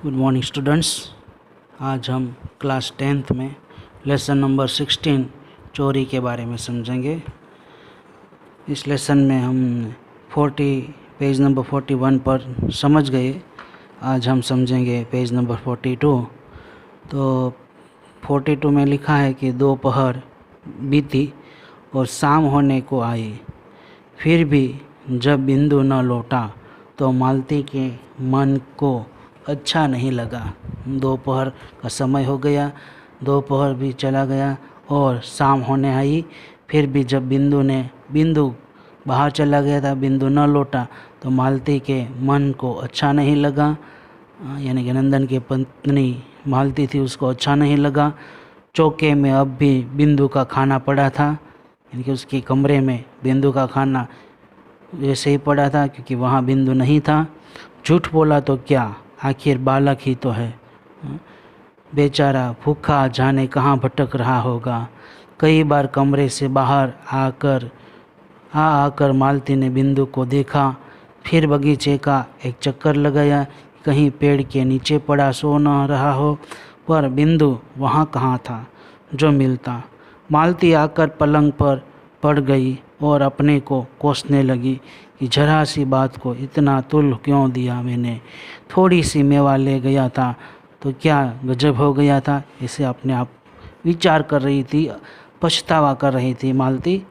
Good morning students. आज हम class 10th में लेसन नंबर 16 चोरी के बारे में समझेंगे। इस लेसन में हम पेज नंबर 41 पर समझ गए। आज हम समझेंगे पेज नंबर 42। तो 42 में लिखा है कि दोपहर बीती और शाम होने को आई, फिर भी जब बिंदु न लौटा तो मालती के मन को अच्छा नहीं लगा। दोपहर का समय हो गया, दोपहर भी चला गया और शाम होने आई, फिर भी जब बिंदु बाहर चला गया था, बिंदु न लौटा तो मालती के मन को अच्छा नहीं लगा। यानी कि नंदन की पत्नी मालती थी, उसको अच्छा नहीं लगा। चौके में अब भी बिंदु का खाना पड़ा था, यानी कि उसके कमरे में बिंदु का खाना वैसे ही पड़ा था क्योंकि वहाँ बिंदु नहीं था। झूठ बोला तो क्या, आखिर बालक ही तो है। बेचारा भूखा जाने कहाँ भटक रहा होगा। कई बार कमरे से बाहर आकर मालती ने बिंदु को देखा, फिर बगीचे का एक चक्कर लगाया, कहीं पेड़ के नीचे पड़ा सो न रहा हो। पर बिंदु वहाँ कहाँ था जो मिलता। मालती आकर पलंग पर पड़ गई और अपने को कोसने लगी कि जरा सी बात को इतना तुल क्यों दिया मैंने। थोड़ी सी मेवा ले गया था तो क्या गजब हो गया था। इसे अपने आप विचार कर रही थी, पछतावा कर रही थी मालती।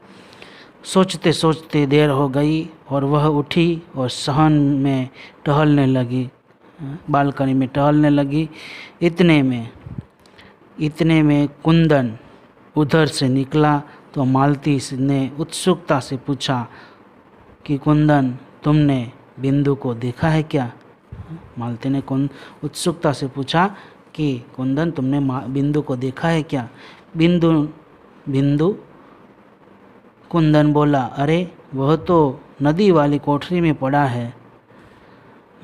सोचते सोचते देर हो गई और वह उठी और सहन में टहलने लगी, बालकनी में टहलने लगी। इतने में कुंदन उधर से निकला तो मालती ने उत्सुकता से पूछा कि कुंदन, तुमने बिंदु को देखा है क्या? मालती ने उत्सुकता से पूछा कि कुंदन, तुमने बिंदु को देखा है क्या? बिंदु कुंदन बोला, अरे वह तो नदी वाली कोठरी में पड़ा है।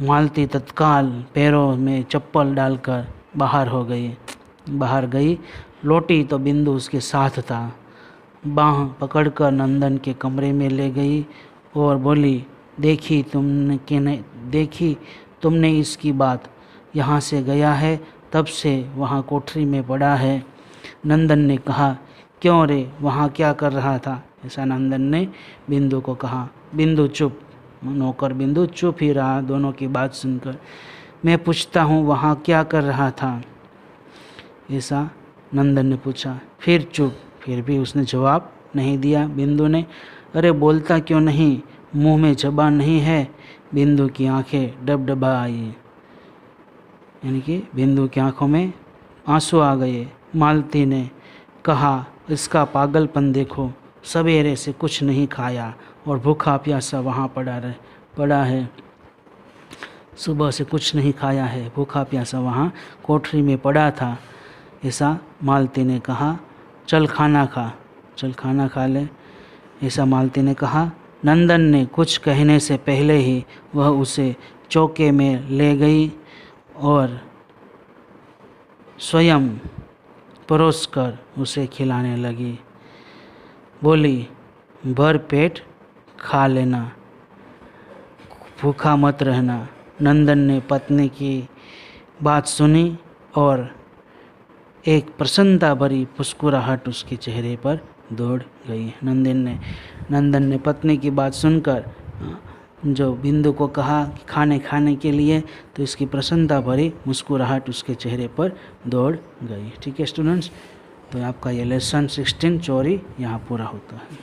मालती तत्काल पैरों में चप्पल डालकर बाहर गई। लौटी तो बिंदु उसके साथ था। बाँह पकड़कर नंदन के कमरे में ले गई और बोली, देखी तुमने इसकी बात, यहाँ से गया है तब से वहाँ कोठरी में पड़ा है। नंदन ने कहा, क्यों रे, वहाँ क्या कर रहा था? ऐसा नंदन ने बिंदु को कहा। बिंदु चुप, नौकर बिंदु चुप ही रहा दोनों की बात सुनकर। मैं पूछता हूँ वहाँ क्या कर रहा था? ऐसा नंदन ने पूछा। फिर चुप। फिर भी उसने जवाब नहीं दिया। बिंदु ने, अरे बोलता क्यों नहीं, मुंह में जबान नहीं है? बिंदु की आंखें डबडबा आई, यानी कि बिंदु की आंखों में आंसू आ गए। मालती ने कहा, इसका पागलपन देखो, सवेरे से कुछ नहीं खाया और भूखा प्यासा वहाँ पड़ा है। सुबह से कुछ नहीं खाया है, भूखा प्यासा वहाँ कोठरी में पड़ा था। ऐसा मालती ने कहा। चल खाना खा ले, ऐसा मालती ने कहा। नंदन ने कुछ कहने से पहले ही वह उसे चौके में ले गई और स्वयं परोसकर उसे खिलाने लगी। बोली, भर पेट खा लेना, भूखा मत रहना। नंदन ने पत्नी की बात सुनी और एक प्रसन्नता भरी मुस्कुराहट उसके चेहरे पर दौड़ गई। नंदन ने पत्नी की बात सुनकर जो बिंदु को कहा कि खाने के लिए, तो इसकी प्रसन्नता भरी मुस्कुराहट उसके चेहरे पर दौड़ गई। ठीक है स्टूडेंट्स, तो आपका ये लेसन 16 चोरी यहाँ पूरा होता है।